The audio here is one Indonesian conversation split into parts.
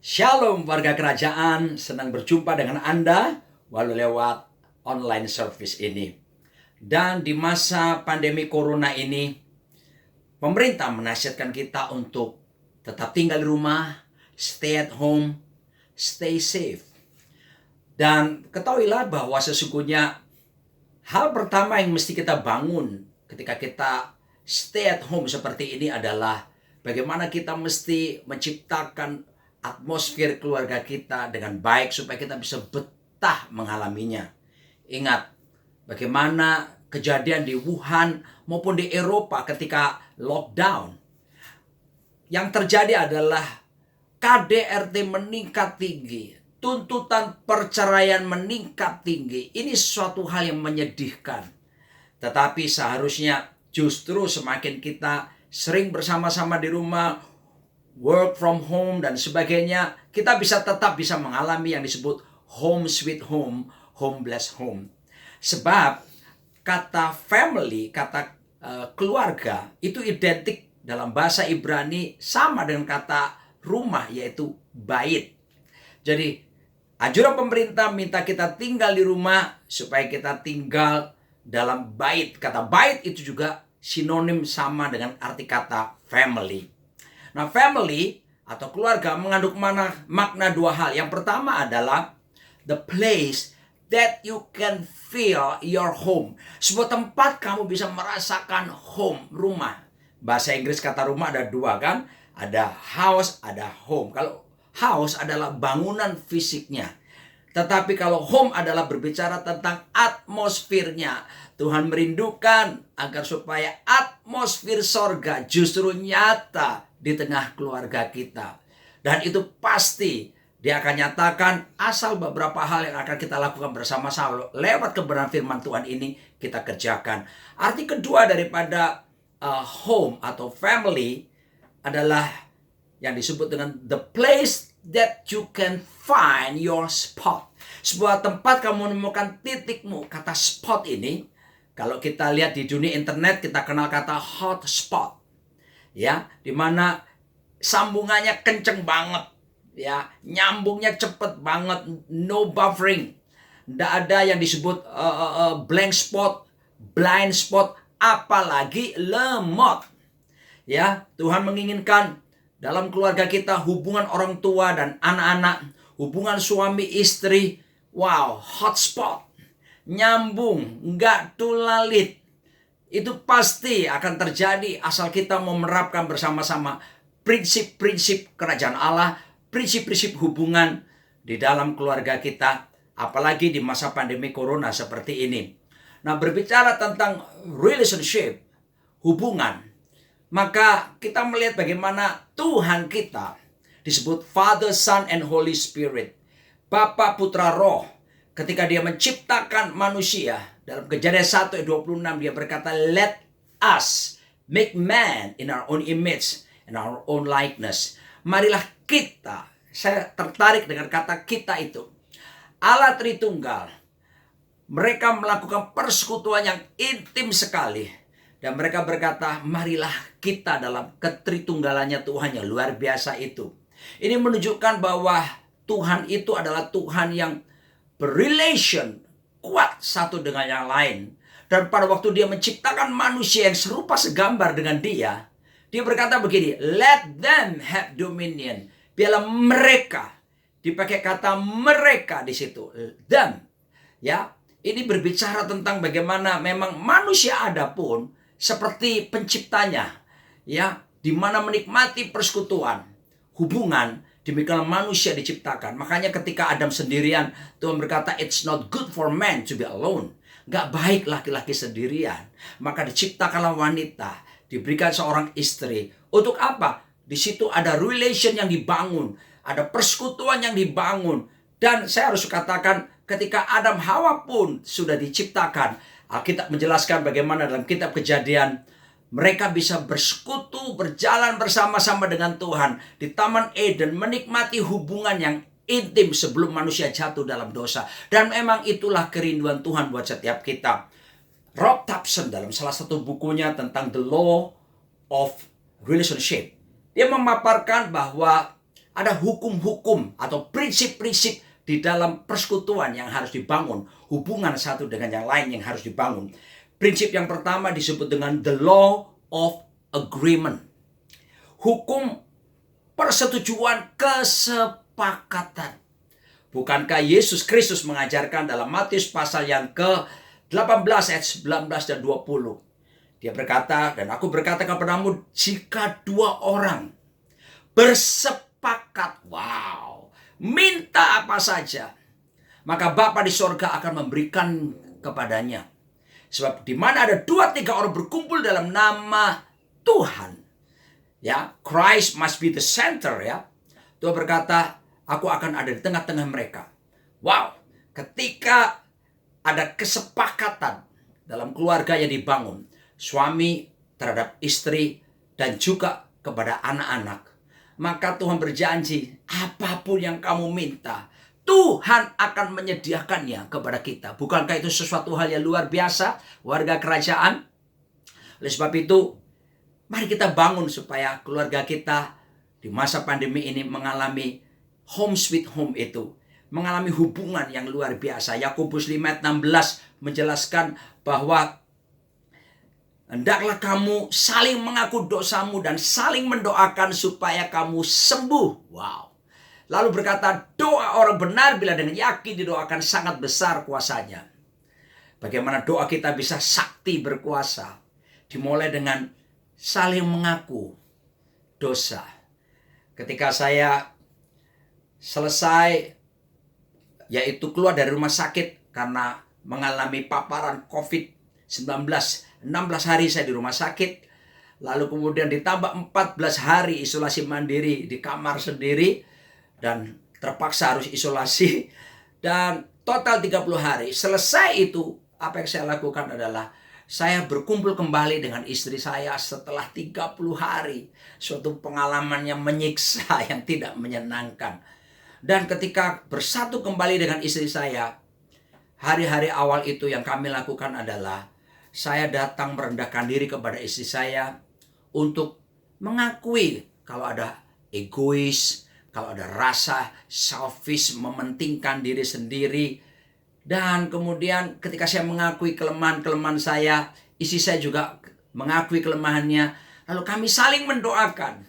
Shalom warga kerajaan, senang berjumpa dengan Anda walau lewat online service ini. Dan di masa pandemi corona ini, pemerintah menasihatkan kita untuk tetap tinggal di rumah, stay at home, stay safe. Dan ketahuilah bahwa sesungguhnya hal pertama yang mesti kita bangun ketika kita stay at home seperti ini adalah bagaimana kita mesti menciptakan atmosfer keluarga kita dengan baik supaya kita bisa betah mengalaminya. Ingat bagaimana kejadian di Wuhan maupun di Eropa ketika lockdown. Yang terjadi adalah KDRT meningkat tinggi, tuntutan perceraian meningkat tinggi. Ini suatu hal yang menyedihkan. Tetapi seharusnya justru semakin kita sering bersama-sama di rumah, work from home dan sebagainya, kita tetap bisa mengalami yang disebut home sweet home, home blessed home. Sebab kata family, kata keluarga itu identik dalam bahasa Ibrani sama dengan kata rumah, yaitu bait. Jadi anjuran pemerintah minta kita tinggal di rumah supaya kita tinggal dalam bait. Kata bait itu juga sinonim sama dengan arti kata family. Nah, family atau keluarga mengandung makna dua hal. Yang pertama adalah the place that you can feel your home. Sebuah tempat kamu bisa merasakan home, rumah. Bahasa Inggris kata rumah ada dua kan? Ada house, ada home. Kalau house adalah bangunan fisiknya. Tetapi kalau home adalah berbicara tentang atmosfernya. Tuhan merindukan agar supaya atmosfer sorga justru nyata di tengah keluarga kita. Dan itu pasti Dia akan nyatakan asal beberapa hal yang akan kita lakukan bersama-sama lewat kebenaran firman Tuhan ini kita kerjakan. Arti kedua daripada home atau family adalah yang disebut dengan the place that you can find your spot. Sebuah tempat kamu menemukan titikmu. Kata spot ini, kalau kita lihat di dunia internet, kita kenal kata hotspot. Ya, dimana sambungannya kenceng banget. Ya, nyambungnya cepet banget, no buffering. Tidak ada yang disebut blank spot, blind spot, apalagi lemot. Ya, Tuhan menginginkan dalam keluarga kita hubungan orang tua dan anak-anak, hubungan suami istri, wow, hotspot, nyambung, nggak tulalit. Itu pasti akan terjadi asal kita mau menerapkan bersama-sama prinsip-prinsip kerajaan Allah, prinsip-prinsip hubungan di dalam keluarga kita, apalagi di masa pandemi corona seperti ini. Nah, berbicara tentang relationship, hubungan, maka kita melihat bagaimana Tuhan kita disebut Father, Son, and Holy Spirit. Bapa, Putra, Roh. Ketika dia menciptakan manusia, dalam Kejadian 1 ayat 26 dia berkata, let us make man in our own image and our own likeness. Marilah kita, saya tertarik dengan kata kita itu. Allah Tritunggal, mereka melakukan persekutuan yang intim sekali. Dan mereka berkata, marilah kita dalam ketritunggalannya Tuhan yang luar biasa itu. Ini menunjukkan bahwa Tuhan itu adalah Tuhan yang berrelation kuat satu dengan yang lain. Dan pada waktu dia menciptakan manusia yang serupa segambar dengan dia, dia berkata begini, let them have dominion. Biarlah mereka, dipakai kata mereka di situ, them. Ya, ini berbicara tentang bagaimana memang manusia ada pun seperti penciptanya, ya, di mana menikmati persekutuan, hubungan, demikian manusia diciptakan. Makanya ketika Adam sendirian, Tuhan berkata, it's not good for man to be alone. Gak baik laki-laki sendirian. Maka diciptakanlah wanita, diberikan seorang istri. Untuk apa? Di situ ada relation yang dibangun, ada persekutuan yang dibangun. Dan saya harus katakan, ketika Adam Hawa pun sudah diciptakan, Alkitab menjelaskan bagaimana dalam kitab Kejadian mereka bisa bersekutu, berjalan bersama-sama dengan Tuhan di Taman Eden, menikmati hubungan yang intim sebelum manusia jatuh dalam dosa. Dan memang itulah kerinduan Tuhan buat setiap kita. Rob Thompson dalam salah satu bukunya tentang The Law of Relationship, dia memaparkan bahwa ada hukum-hukum atau prinsip-prinsip di dalam persekutuan yang harus dibangun. Hubungan satu dengan yang lain yang harus dibangun. Prinsip yang pertama disebut dengan the law of agreement. Hukum persetujuan kesepakatan. Bukankah Yesus Kristus mengajarkan dalam Matius pasal yang ke-18 ayat 19 dan 20. Dia berkata, dan aku berkata kepadamu, jika dua orang bersepakat, minta apa saja, maka Bapa di sorga akan memberikan kepadanya. Sebab di mana ada 2-3 orang berkumpul dalam nama Tuhan, ya, Christ must be the center, ya. Tuhan berkata, aku akan ada di tengah-tengah mereka. Ketika ada kesepakatan dalam keluarga yang dibangun, suami terhadap istri dan juga kepada anak-anak, maka Tuhan berjanji, apapun yang kamu minta, Tuhan akan menyediakannya kepada kita. Bukankah itu sesuatu hal yang luar biasa, warga kerajaan? Oleh sebab itu, mari kita bangun supaya keluarga kita di masa pandemi ini mengalami home sweet home itu. Mengalami hubungan yang luar biasa. Yakobus 5 ayat 16 menjelaskan bahwa hendaklah kamu saling mengaku dosamu dan saling mendoakan supaya kamu sembuh. Lalu berkata, doa orang benar bila dengan yakin didoakan sangat besar kuasanya. Bagaimana doa kita bisa sakti berkuasa? Dimulai dengan saling mengaku dosa. Ketika saya selesai, yaitu keluar dari rumah sakit karena mengalami paparan COVID-19, 16 hari saya di rumah sakit, lalu kemudian ditambah 14 hari isolasi mandiri di kamar sendiri, dan terpaksa harus isolasi, dan total 30 hari. Selesai itu, apa yang saya lakukan adalah saya berkumpul kembali dengan istri saya setelah 30 hari. Suatu pengalaman yang menyiksa, yang tidak menyenangkan. Dan ketika bersatu kembali dengan istri saya, hari-hari awal itu yang kami lakukan adalah saya datang merendahkan diri kepada istri saya untuk mengakui kalau ada egois, kalau ada rasa selfish, mementingkan diri sendiri. Dan kemudian ketika saya mengakui kelemahan-kelemahan saya, istri saya juga mengakui kelemahannya. Lalu kami saling mendoakan.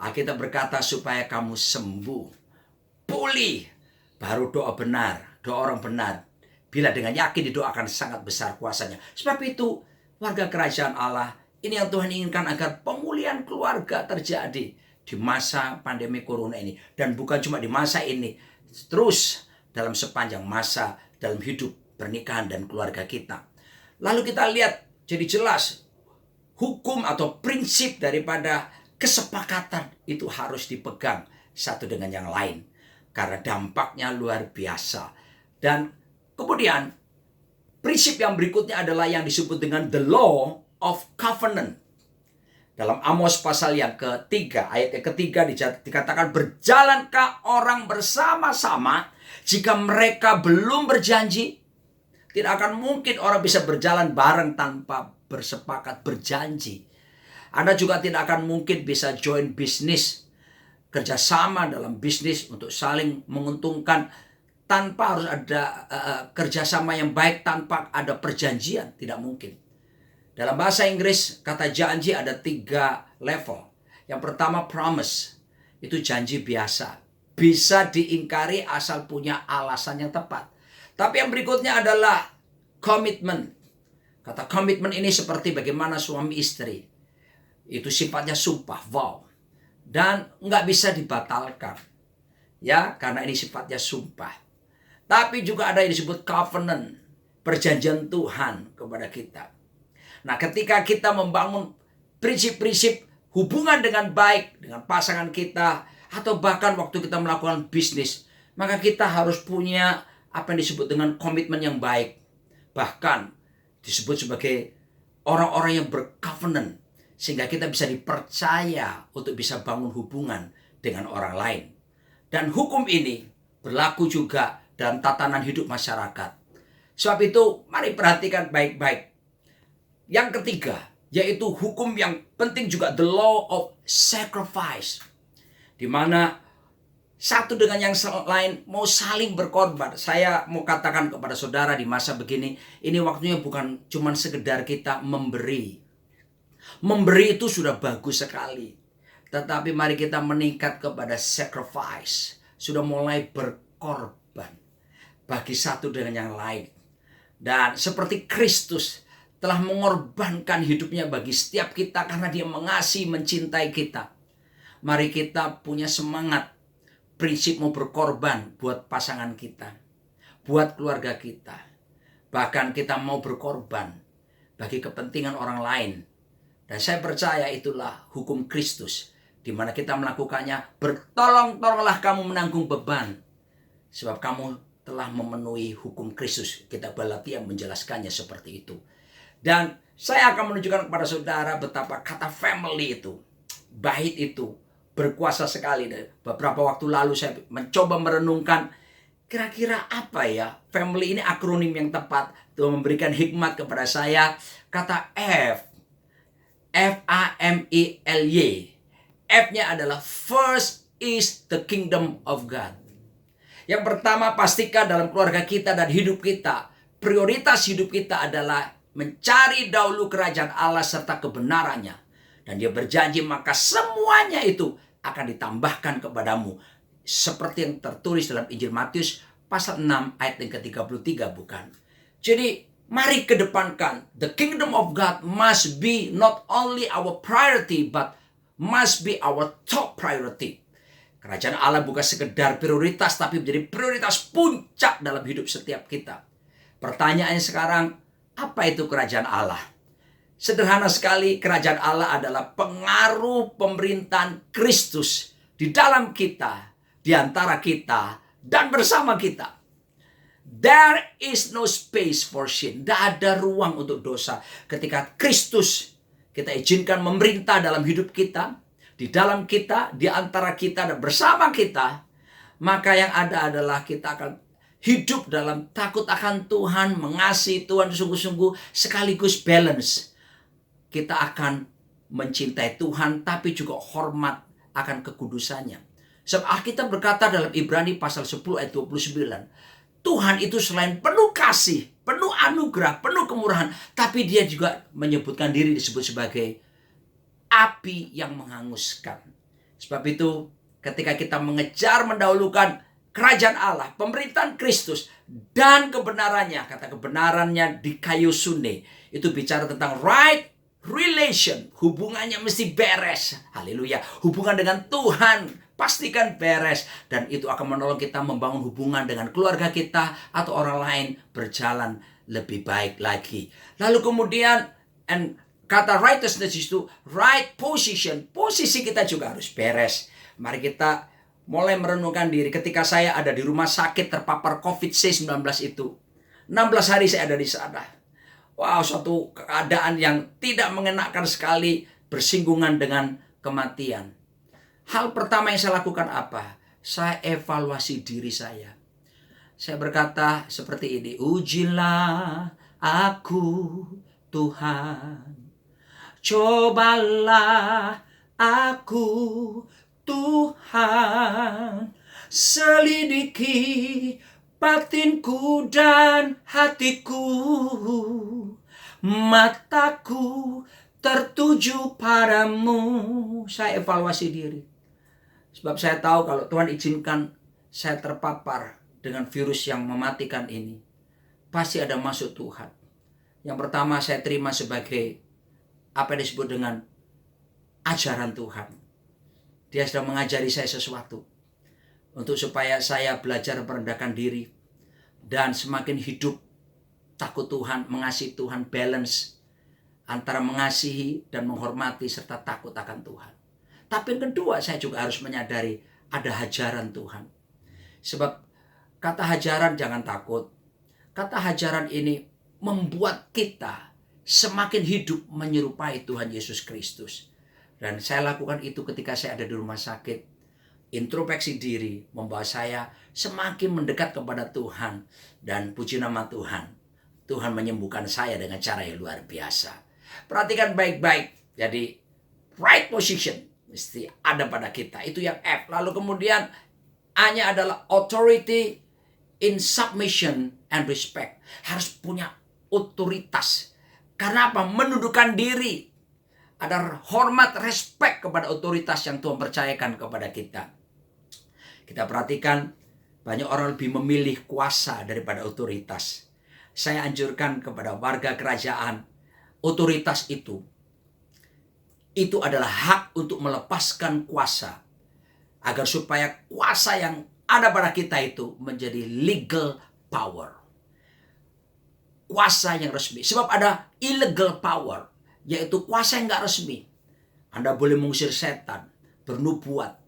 Alkitab berkata supaya kamu sembuh, pulih. Baru doa benar, doa orang benar. Bila dengan yakin didoakan sangat besar kuasanya. Sebab itu warga kerajaan Allah, ini yang Tuhan inginkan agar pemulihan keluarga terjadi di masa pandemi corona ini. Dan bukan cuma di masa ini, terus dalam sepanjang masa dalam hidup pernikahan dan keluarga kita. Lalu kita lihat jadi jelas hukum atau prinsip daripada kesepakatan itu harus dipegang satu dengan yang lain. Karena dampaknya luar biasa. Dan kemudian prinsip yang berikutnya adalah yang disebut dengan the law of covenant. Dalam Amos pasal yang ketiga, ayat yang ketiga dikatakan, berjalankah orang bersama-sama jika mereka belum berjanji? Tidak akan mungkin orang bisa berjalan bareng tanpa bersepakat berjanji. Anda juga tidak akan mungkin bisa join bisnis, kerjasama dalam bisnis untuk saling menguntungkan tanpa harus ada kerjasama yang baik, tanpa ada perjanjian. Tidak mungkin. Dalam bahasa Inggris, kata janji ada 3 level. Yang pertama promise. Itu janji biasa. Bisa diingkari asal punya alasan yang tepat. Tapi yang berikutnya adalah komitmen. Kata komitmen ini seperti bagaimana suami istri. Itu sifatnya sumpah, vow. Dan nggak bisa dibatalkan. Ya, karena ini sifatnya sumpah. Tapi juga ada yang disebut covenant. Perjanjian Tuhan kepada kita. Nah, ketika kita membangun prinsip-prinsip hubungan dengan baik dengan pasangan kita, atau bahkan waktu kita melakukan bisnis, maka kita harus punya apa yang disebut dengan komitmen yang baik. Bahkan disebut sebagai orang-orang yang bercovenant, sehingga kita bisa dipercaya untuk bisa bangun hubungan dengan orang lain. Dan hukum ini berlaku juga dalam tatanan hidup masyarakat. Sebab itu, mari perhatikan baik-baik. Yang ketiga, yaitu hukum yang penting juga, the law of sacrifice. di mana satu dengan yang lain mau saling berkorban. Saya mau katakan kepada saudara di masa begini, ini waktunya bukan cuma sekedar kita memberi. Memberi itu sudah bagus sekali. Tetapi mari kita meningkat kepada sacrifice. Sudah mulai berkorban bagi satu dengan yang lain. Dan seperti Kristus telah mengorbankan hidupnya bagi setiap kita karena dia mengasihi, mencintai kita. Mari kita punya semangat, prinsip mau berkorban buat pasangan kita, buat keluarga kita. Bahkan kita mau berkorban bagi kepentingan orang lain. Dan saya percaya itulah hukum Kristus, di mana kita melakukannya, bertolong-tolonglah kamu menanggung beban, sebab kamu telah memenuhi hukum Kristus. Kitab Galatia menjelaskannya seperti itu. Dan saya akan menunjukkan kepada saudara betapa kata family itu, bait itu, berkuasa sekali. Beberapa waktu lalu saya mencoba merenungkan, kira-kira apa ya family ini, akronim yang tepat. Tuhan memberikan hikmat kepada saya. Kata F-A-M-I-L-Y. F-nya adalah first is the kingdom of God. Yang pertama, pastikan dalam keluarga kita dan hidup kita, prioritas hidup kita adalah mencari dahulu kerajaan Allah serta kebenarannya. Dan dia berjanji maka semuanya itu akan ditambahkan kepadamu. Seperti yang tertulis dalam Injil Matius pasal 6 ayat yang ke-33, bukan? Jadi mari kedepankan, the kingdom of God must be not only our priority but must be our top priority. Kerajaan Allah bukan sekedar prioritas, tapi menjadi prioritas puncak dalam hidup setiap kita. Pertanyaannya sekarang, apa itu kerajaan Allah? Sederhana sekali, kerajaan Allah adalah pengaruh pemerintahan Kristus di dalam kita, di antara kita, dan bersama kita. There is no space for sin. Tidak ada ruang untuk dosa. Ketika Kristus kita izinkan memerintah dalam hidup kita, di dalam kita, di antara kita, dan bersama kita, maka yang ada adalah kita akan hidup dalam takut akan Tuhan, mengasihi Tuhan sungguh-sungguh, sekaligus balance. Kita akan mencintai Tuhan, tapi juga hormat akan kekudusannya. Sebab Alkitab berkata dalam Ibrani pasal 10 ayat 29, Tuhan itu selain penuh kasih, penuh anugerah, penuh kemurahan, tapi dia juga menyebutkan diri disebut sebagai api yang menghanguskan. Sebab itu ketika kita mengejar mendahulukan kerajaan Allah, pemerintahan Kristus, dan kebenarannya, kata kebenarannya di kayu sunde, itu bicara tentang right relation, hubungannya mesti beres. Haleluya. Hubungan dengan Tuhan pastikan beres, dan itu akan menolong kita membangun hubungan dengan keluarga kita atau orang lain berjalan lebih baik lagi. Lalu kemudian kata righteousness itu right position. Posisi kita juga harus beres. Mari kita mulai merenungkan diri. Ketika saya ada di rumah sakit terpapar COVID-19 itu, 16 hari saya ada di sana. Wow, suatu keadaan yang tidak mengenakan sekali, bersinggungan dengan kematian. Hal pertama yang saya lakukan apa? Saya evaluasi diri saya. Saya berkata seperti ini, ujilah aku Tuhan, cobalah aku Tuhan, selidiki batinku dan hatiku, mataku tertuju padamu. Saya evaluasi diri. Sebab saya tahu kalau Tuhan izinkan saya terpapar dengan virus yang mematikan ini, pasti ada maksud Tuhan. Yang pertama saya terima sebagai apa yang disebut dengan ajaran Tuhan. Dia sudah mengajari saya sesuatu untuk supaya saya belajar merendahkan diri dan semakin hidup takut Tuhan, mengasihi Tuhan, balance antara mengasihi dan menghormati serta takut akan Tuhan. Tapi yang kedua, saya juga harus menyadari ada hajaran Tuhan. Sebab kata hajaran jangan takut. Kata hajaran ini membuat kita semakin hidup menyerupai Tuhan Yesus Kristus. Dan saya lakukan itu ketika saya ada di rumah sakit. Introspeksi diri membawa saya semakin mendekat kepada Tuhan. Dan puji nama Tuhan, Tuhan menyembuhkan saya dengan cara yang luar biasa. Perhatikan baik-baik. Jadi right position, mesti ada pada kita. Itu yang F. Lalu kemudian A-nya adalah authority in submission and respect. Harus punya otoritas. Karena apa? Menundukkan diri. Ada hormat, respect kepada otoritas yang Tuhan percayakan kepada kita. Kita perhatikan, banyak orang lebih memilih kuasa daripada otoritas. Saya anjurkan kepada warga kerajaan, otoritas itu adalah hak untuk melepaskan kuasa. Agar supaya kuasa yang ada pada kita itu menjadi legal power. Kuasa yang resmi. Sebab ada illegal power, yaitu kuasa yang nggak resmi. Anda boleh mengusir setan, bernubuat,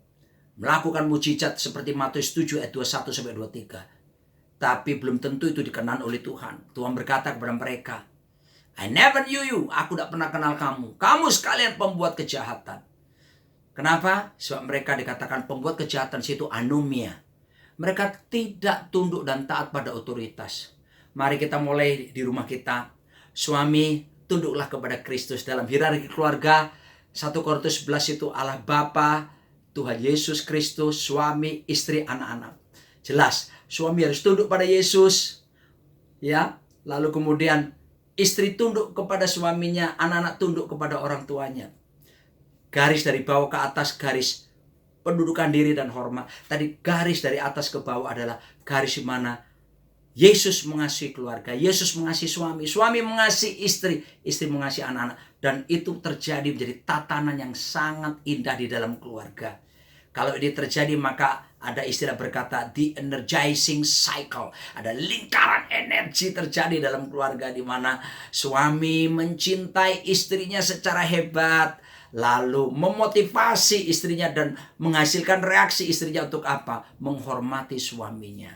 melakukan mujizat seperti Matius 7 ayat 21-23. Tapi belum tentu itu dikenan oleh Tuhan. Tuhan berkata kepada mereka, I never knew you. Aku tidak pernah kenal kamu. Kamu sekalian pembuat kejahatan. Kenapa? Sebab mereka dikatakan pembuat kejahatan situ anomia. Mereka tidak tunduk dan taat pada otoritas. Mari kita mulai di rumah kita. Suami, tunduklah kepada Kristus dalam hierarki keluarga. 1 Korintus 11 itu Allah Bapa, Tuhan Yesus Kristus, suami, istri, anak-anak. Jelas, suami harus tunduk pada Yesus. Ya, lalu kemudian istri tunduk kepada suaminya, anak-anak tunduk kepada orang tuanya. Garis dari bawah ke atas, garis pendudukan diri dan hormat. Tadi garis dari atas ke bawah adalah garis di mana Yesus mengasihi keluarga, Yesus mengasihi suami, suami mengasihi istri, istri mengasihi anak-anak. Dan itu terjadi menjadi tatanan yang sangat indah di dalam keluarga. Kalau ini terjadi maka ada istilah berkata the energizing cycle. Ada lingkaran energi terjadi dalam keluarga di mana suami mencintai istrinya secara hebat. Lalu memotivasi istrinya dan menghasilkan reaksi istrinya untuk apa? Menghormati suaminya.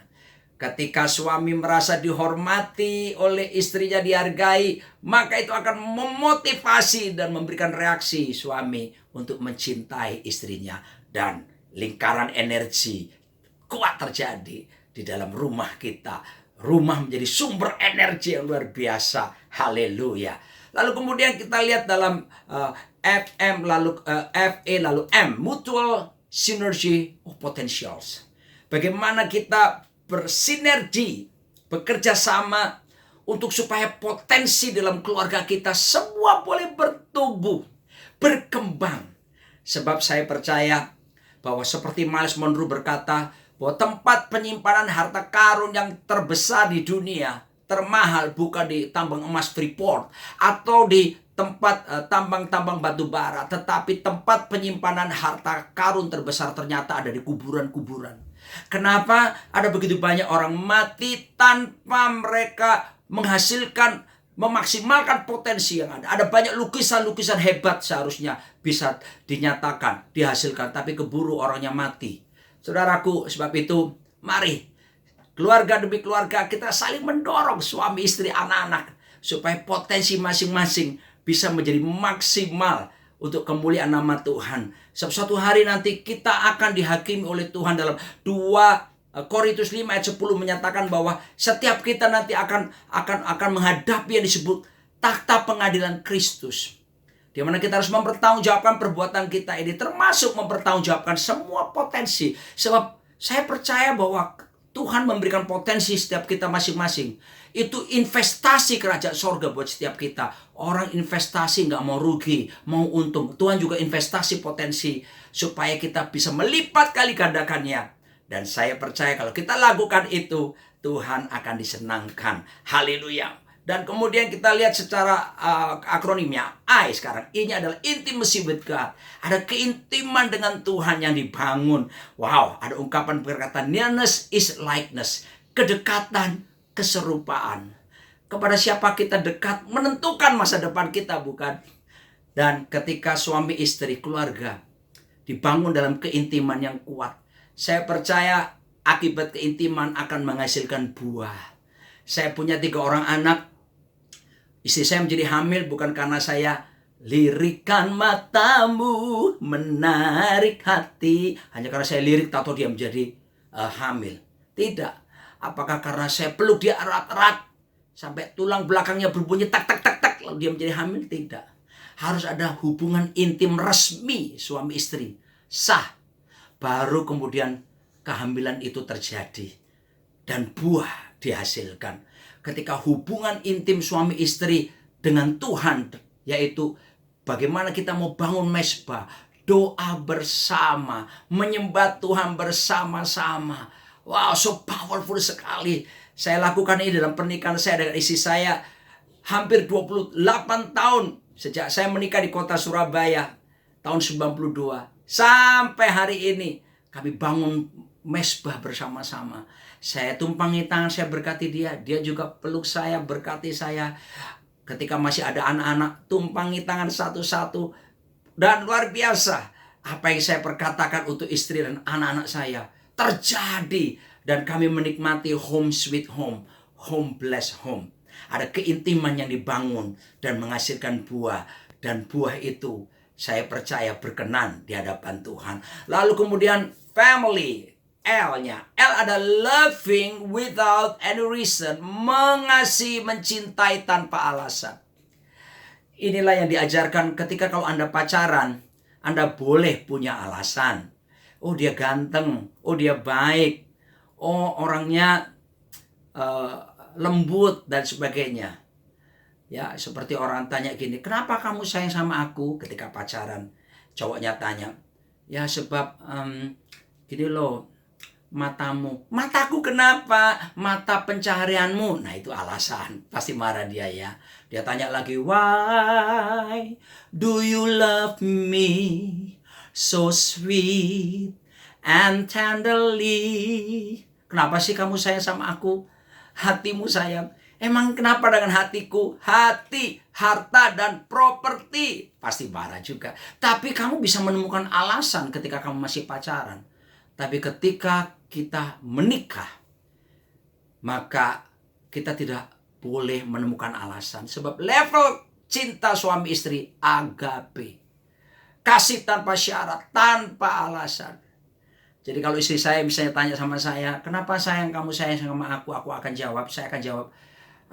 Ketika suami merasa dihormati oleh istrinya, dihargai, maka itu akan memotivasi dan memberikan reaksi suami untuk mencintai istrinya. Dan lingkaran energi kuat terjadi di dalam rumah kita. Rumah menjadi sumber energi yang luar biasa. Haleluya. Lalu kemudian kita lihat dalam FM, lalu FE, lalu M. Mutual Synergy of Potentials. Bagaimana kita bersinergi, bekerja sama untuk supaya potensi dalam keluarga kita semua boleh bertumbuh, berkembang. Sebab saya percaya bahwa seperti Miles Monroe berkata bahwa tempat penyimpanan harta karun yang terbesar di dunia, termahal bukan di tambang emas Freeport atau di tempat tambang-tambang batu bara, tetapi tempat penyimpanan harta karun terbesar ternyata ada di kuburan-kuburan. Kenapa ada begitu banyak orang mati tanpa mereka menghasilkan, memaksimalkan potensi yang ada. Ada banyak lukisan-lukisan hebat seharusnya bisa dinyatakan, dihasilkan, tapi keburu orangnya mati. Saudaraku, sebab itu mari keluarga demi keluarga kita saling mendorong, suami, istri, anak-anak, supaya potensi masing-masing bisa menjadi maksimal untuk kemuliaan nama Tuhan. Sebab suatu hari nanti kita akan dihakimi oleh Tuhan. Dalam 2 Korintus 5 ayat 10 menyatakan bahwa setiap kita nanti akan menghadapi yang disebut takhta pengadilan Kristus, di mana kita harus mempertanggungjawabkan perbuatan kita ini, termasuk mempertanggungjawabkan semua potensi. Sebab saya percaya bahwa Tuhan memberikan potensi setiap kita masing-masing. Itu investasi kerajaan sorga buat setiap kita. Orang investasi nggak mau rugi, mau untung. Tuhan juga investasi potensi supaya kita bisa melipat kali gandakannya. Dan saya percaya kalau kita lakukan itu, Tuhan akan disenangkan. Haleluya. Dan kemudian kita lihat secara akronimnya. I sekarang. I-nya adalah intimacy with God. Ada keintiman dengan Tuhan yang dibangun. Wow, ada ungkapan perkataan nearness is likeness. Kedekatan, keserupaan. Kepada siapa kita dekat menentukan masa depan kita, bukan? Dan ketika suami istri keluarga dibangun dalam keintiman yang kuat, saya percaya akibat keintiman akan menghasilkan buah. Saya punya 3 orang anak. Istri saya menjadi hamil bukan karena saya lirikan matamu menarik hati, hanya karena saya lirik atau dia menjadi hamil. Tidak. Apakah karena saya peluk dia erat-erat sampai tulang belakangnya berbunyi tak tak tak tak lalu dia menjadi hamil? Tidak. Harus ada hubungan intim resmi suami istri, sah. Baru kemudian kehamilan itu terjadi dan buah dihasilkan. Ketika hubungan intim suami istri dengan Tuhan, yaitu bagaimana kita mau bangun mezbah, doa bersama, menyembah Tuhan bersama-sama. Wow, so powerful sekali. Saya lakukan ini dalam pernikahan saya dengan istri saya hampir 28 tahun. Sejak saya menikah di kota Surabaya tahun 92. Sampai hari ini kami bangun mezbah bersama-sama. Saya tumpangi tangan, saya berkati dia. Dia juga peluk saya, berkati saya. Ketika masih ada anak-anak, tumpangi tangan satu-satu. Dan luar biasa, apa yang saya perkatakan untuk istri dan anak-anak saya terjadi. Dan kami menikmati home sweet home, home blessed home. Ada keintiman yang dibangun dan menghasilkan buah. Dan buah itu saya percaya berkenan di hadapan Tuhan. Lalu kemudian family, L-nya. L ada loving without any reason. Mengasihi, mencintai tanpa alasan. Inilah yang diajarkan ketika kalau Anda pacaran, Anda boleh punya alasan. Oh, dia ganteng. Oh, dia baik. Oh, orangnya lembut dan sebagainya. Ya, seperti orang tanya gini, kenapa kamu sayang sama aku ketika pacaran? Cowoknya tanya, ya sebab gini loh, matamu. Mataku kenapa? Mata pencaharianmu. Nah, itu alasan. Pasti marah dia ya. Dia tanya lagi, why do you love me so sweet and tenderly? Kenapa sih kamu sayang sama aku? Hatimu sayang. Emang kenapa dengan hatiku? Hati, harta, dan properti. Pasti marah juga. Tapi kamu bisa menemukan alasan ketika kamu masih pacaran. Tapi ketika kita menikah, maka kita tidak boleh menemukan alasan. Sebab level cinta suami istri agape. Kasih tanpa syarat, tanpa alasan. Jadi kalau istri saya misalnya tanya sama saya, kenapa sayang kamu sayang sama aku? Saya akan jawab,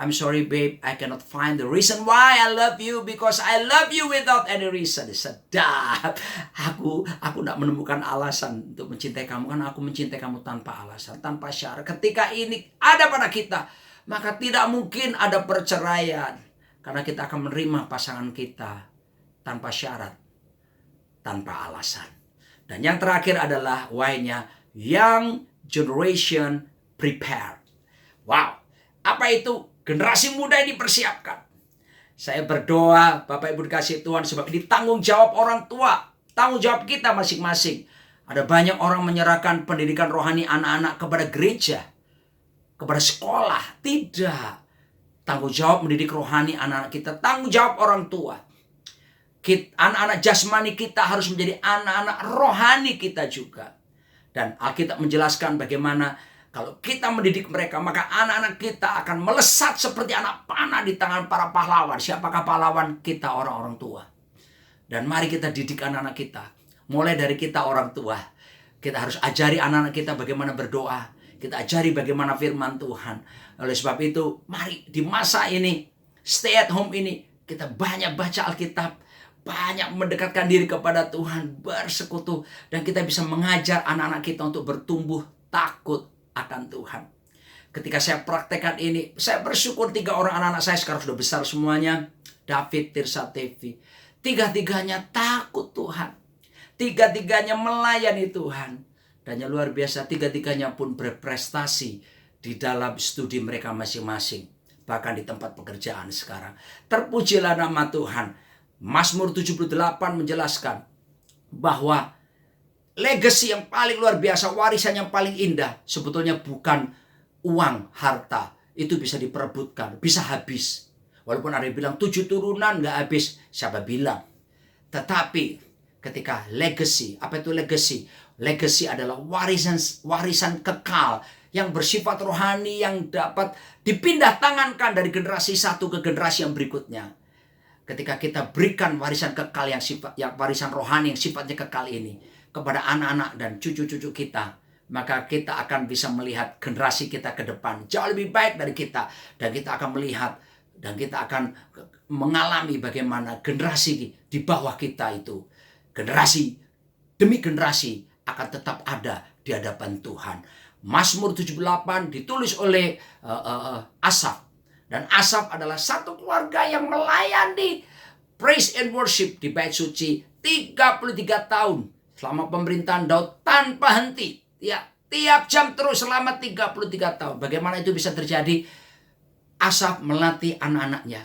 I'm sorry babe, I cannot find the reason why I love you because I love you without any reason. Sedap. Aku tidak menemukan alasan untuk mencintai kamu, karena aku mencintai kamu tanpa alasan, tanpa syarat. Ketika ini ada pada kita, maka tidak mungkin ada perceraian, karena kita akan menerima pasangan kita tanpa syarat, tanpa alasan. Dan yang terakhir adalah why-nya, young generation prepare. Wow, apa itu? Generasi muda ini dipersiapkan. Saya berdoa, Bapak Ibu dikasih Tuhan, sebab ini tanggung jawab orang tua, tanggung jawab kita masing-masing. Ada banyak orang menyerahkan pendidikan rohani anak-anak kepada gereja, kepada sekolah. Tidak. Tanggung jawab mendidik rohani anak-anak kita, tanggung jawab orang tua. Anak-anak jasmani kita harus menjadi anak-anak rohani kita juga. Dan Alkitab menjelaskan bagaimana kalau kita mendidik mereka, maka anak-anak kita akan melesat seperti anak panah di tangan para pahlawan. Siapakah pahlawan? Kita, orang-orang tua. Dan mari kita didik anak-anak kita. Mulai dari kita orang tua. Kita harus ajari anak-anak kita bagaimana berdoa. Kita ajari bagaimana firman Tuhan. Oleh sebab itu, mari di masa ini, stay at home ini, kita banyak baca Alkitab. Banyak mendekatkan diri kepada Tuhan, bersekutu. Dan kita bisa mengajar anak-anak kita untuk bertumbuh takut akan Tuhan. Ketika saya praktekkan ini, saya bersyukur 3 orang anak-anak saya sekarang sudah besar semuanya. David, Tirsa, Tevi. 3-3-nya takut Tuhan. 3-3-nya melayani Tuhan. Dan yang luar biasa, 3-3-nya pun berprestasi di dalam studi mereka masing-masing. Bahkan di tempat pekerjaan sekarang. Terpujilah nama Tuhan. Mazmur 78 menjelaskan bahwa legacy yang paling luar biasa, warisan yang paling indah, sebetulnya bukan uang, harta. Itu bisa diperebutkan, bisa habis. Walaupun ada yang bilang 7 turunan nggak habis. Siapa bilang? Tetapi ketika legacy, apa itu legacy? Legacy adalah warisan kekal yang bersifat rohani, yang dapat dipindah tangankan dari generasi satu ke generasi yang berikutnya. Ketika kita berikan warisan kekal yang warisan rohani yang sifatnya kekal ini kepada anak-anak dan cucu-cucu kita, maka kita akan bisa melihat generasi kita ke depan jauh lebih baik dari kita, dan kita akan melihat Dan kita akan mengalami bagaimana generasi di bawah kita itu, generasi demi generasi akan tetap ada di hadapan Tuhan. Mazmur 78 ditulis oleh Asaf. Dan Asaf adalah satu keluarga yang melayani praise and worship di bait suci 33 tahun. Selama pemerintahan Daud tanpa henti. Ya, tiap jam terus selama 33 tahun. Bagaimana itu bisa terjadi? Asaf melatih anak-anaknya.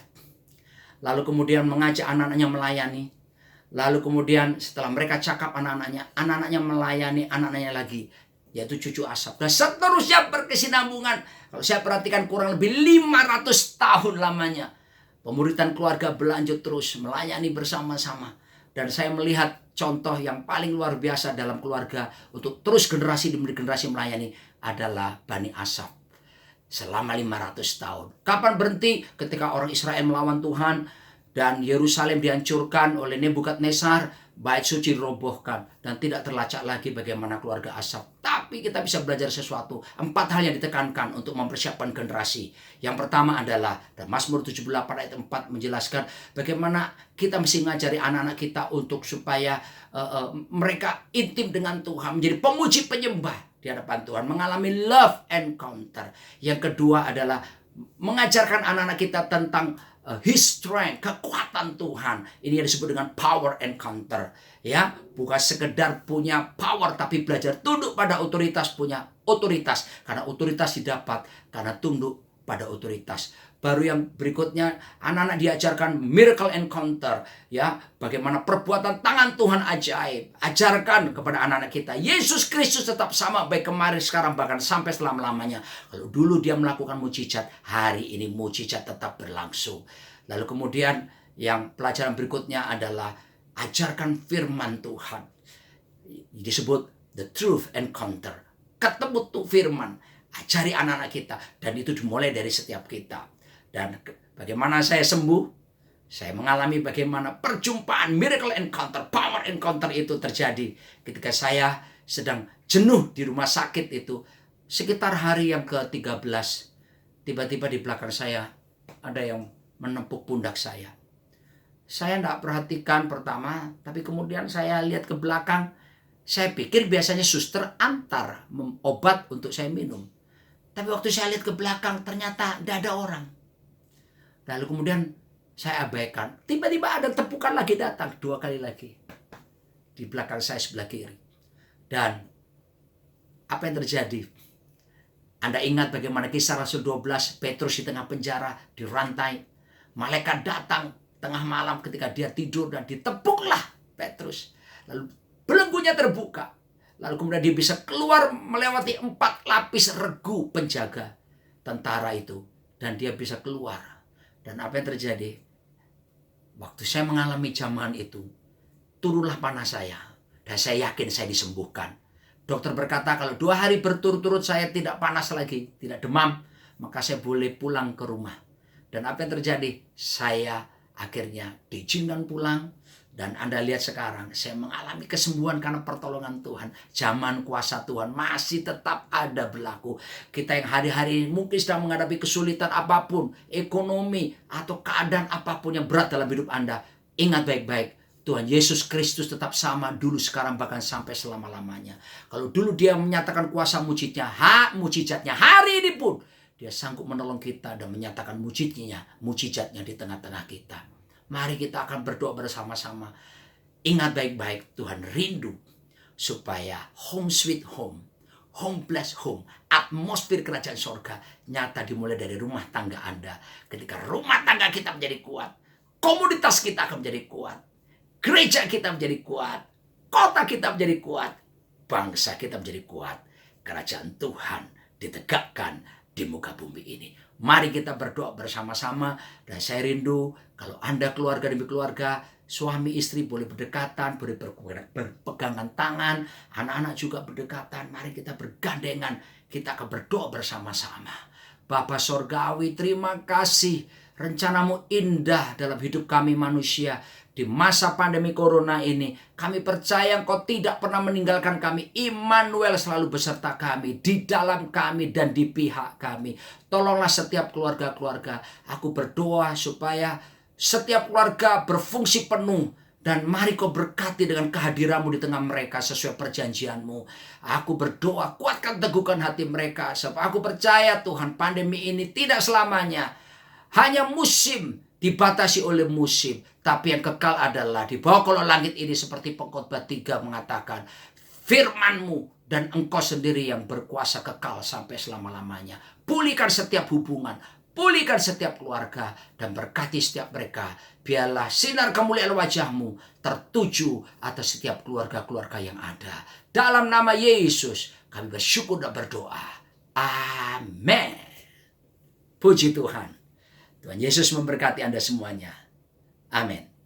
Lalu kemudian mengajak anak-anaknya melayani. Lalu kemudian setelah mereka cakap anak-anaknya melayani anak-anaknya lagi. Yaitu cucu Asaf. Dan seterusnya berkesinambungan. Kalau saya perhatikan kurang lebih 500 tahun lamanya. Pemuritan keluarga berlanjut terus melayani bersama-sama. Dan saya melihat contoh yang paling luar biasa dalam keluarga untuk terus generasi demi generasi melayani adalah Bani Asaf. Selama 500 tahun. Kapan berhenti? Ketika orang Israel melawan Tuhan dan Yerusalem dihancurkan oleh Nebukadnezar, bait suci dirobohkan dan tidak terlacak lagi bagaimana keluarga Asaf. Tapi kita bisa belajar sesuatu. 4 hal yang ditekankan untuk mempersiapkan generasi. Yang pertama adalah, dan Mazmur 78 ayat 4 menjelaskan bagaimana kita mesti mengajari anak-anak kita untuk supaya mereka intim dengan Tuhan, menjadi pemuji penyembah di hadapan Tuhan, mengalami love encounter. Yang kedua adalah mengajarkan anak-anak kita tentang His strength, kekuatan Tuhan. Ini yang disebut dengan power encounter. Ya, bukan sekedar punya power, tapi belajar tunduk pada otoritas, punya otoritas. Karena otoritas didapat karena tunduk pada otoritas. Baru yang berikutnya, anak-anak diajarkan miracle encounter. Ya, bagaimana perbuatan tangan Tuhan ajaib. Ajarkan kepada anak-anak kita, Yesus Kristus tetap sama baik kemarin, sekarang, bahkan sampai selama-lamanya. Kalau dulu dia melakukan mujizat, hari ini mujizat tetap berlangsung. Lalu kemudian yang pelajaran berikutnya adalah ajarkan firman Tuhan. Disebut the truth encounter. Ketemu tuh firman. Ajari anak-anak kita. Dan itu dimulai dari setiap kita. Dan bagaimana saya sembuh, saya mengalami bagaimana perjumpaan miracle encounter, power encounter itu terjadi ketika saya sedang jenuh di rumah sakit itu. Sekitar hari yang ke-13, tiba-tiba di belakang saya ada yang menepuk pundak saya. Saya tidak perhatikan pertama, tapi kemudian saya lihat ke belakang. Saya pikir biasanya suster antar obat untuk saya minum. Tapi waktu saya lihat ke belakang, ternyata tidak ada orang. Lalu kemudian saya abaikan. Tiba-tiba ada tepukan lagi datang 2 kali lagi. Di belakang saya sebelah kiri. Dan apa yang terjadi? Anda ingat bagaimana kisah Rasul 12, Petrus di tengah penjara, dirantai. Malaikat datang tengah malam ketika dia tidur dan ditepuklah Petrus. Lalu belenggunya terbuka. Lalu kemudian dia bisa keluar melewati 4 lapis regu penjaga tentara itu. Dan dia bisa keluar. Dan apa yang terjadi? Waktu saya mengalami jamahan itu, turunlah panas saya. Dan saya yakin saya disembuhkan. Dokter berkata kalau 2 hari berturut-turut saya tidak panas lagi, tidak demam, maka saya boleh pulang ke rumah. Dan apa yang terjadi? Saya akhirnya diizinkan pulang. Dan Anda lihat sekarang, saya mengalami kesembuhan karena pertolongan Tuhan. Zaman kuasa Tuhan masih tetap ada berlaku. Kita yang hari-hari mungkin sedang menghadapi kesulitan apapun, ekonomi, atau keadaan apapun yang berat dalam hidup Anda. Ingat baik-baik, Tuhan Yesus Kristus tetap sama dulu, sekarang, bahkan sampai selama-lamanya. Kalau dulu dia menyatakan kuasa mujizatnya, hari ini pun dia sanggup menolong kita dan menyatakan mujizatnya di tengah-tengah kita. Mari kita akan berdoa bersama-sama. Ingat baik-baik, Tuhan rindu supaya home sweet home, home blessed home, atmosfer kerajaan sorga nyata dimulai dari rumah tangga Anda. Ketika rumah tangga kita menjadi kuat, komunitas kita akan menjadi kuat, gereja kita menjadi kuat, kota kita menjadi kuat, bangsa kita menjadi kuat. Kerajaan Tuhan ditegakkan di muka bumi ini. Mari kita berdoa bersama-sama. Dan saya rindu kalau Anda keluarga demi keluarga, suami istri boleh berdekatan, boleh berpegangan tangan, anak-anak juga berdekatan. Mari kita bergandengan, kita akan berdoa bersama-sama. Bapa Sorgawi, terima kasih. Rencanamu indah dalam hidup kami manusia. di masa pandemi corona ini, kami percaya Engkau tidak pernah meninggalkan kami. Immanuel selalu beserta kami, di dalam kami dan di pihak kami. Tolonglah setiap keluarga-keluarga. Aku berdoa supaya setiap keluarga berfungsi penuh. Dan mari Kau berkati dengan kehadiran-Mu di tengah mereka sesuai perjanjian-Mu. Aku berdoa, kuatkan teguhkan hati mereka. Sebab aku percaya Tuhan, pandemi ini tidak selamanya. Hanya musim, dibatasi oleh musim. Tapi yang kekal adalah di bawah kolong langit ini seperti Pengkhotbah 3 mengatakan, firman-Mu dan Engkau sendiri yang berkuasa kekal sampai selama-lamanya. Pulihkan setiap hubungan, pulihkan setiap keluarga, dan berkati setiap mereka. Biarlah sinar kemuliaan wajah-Mu tertuju atas setiap keluarga-keluarga yang ada. Dalam nama Yesus, kami bersyukur dan berdoa. Amin. Puji Tuhan. Tuhan Yesus memberkati Anda semuanya. Amin.